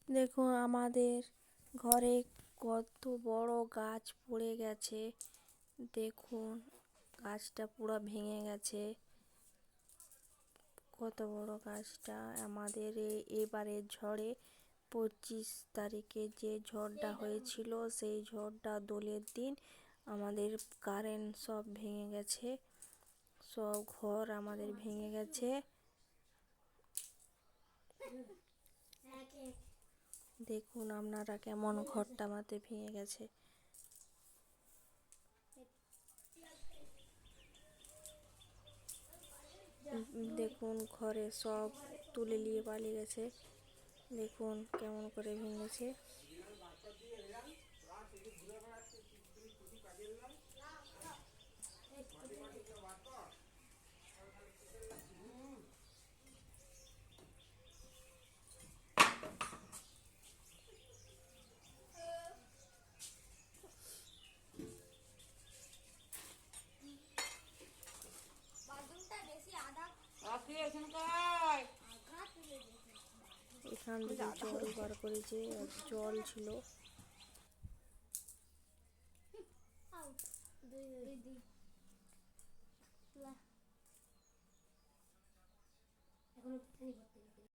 দেখুন আমাদের ঘরে কত বড় গাছ পড়ে গেছে। দেখুন গাছটা পুরো ভেঙে গেছে। কত বড় গাছটা। আমাদের এবারের ঝড়ে 25 তারিখে যে ঝড়টা হয়েছিল, সেই ঝড়টা দোলের দিন আমাদের কারেন্ট সব ভেঙে গেছে। সব ঘর আমাদের ভেঙে গেছে। দেখুন আপনারা কেমন ঘরটা আমাদের ভেঙে গেছে। দেখুন ঘরে সব তুলে নিয়ে পালিয়ে গেছে। দেখুন কেমন করে ভেঙেছে। এখান থেকে জল বার করেছে, জল ছিল।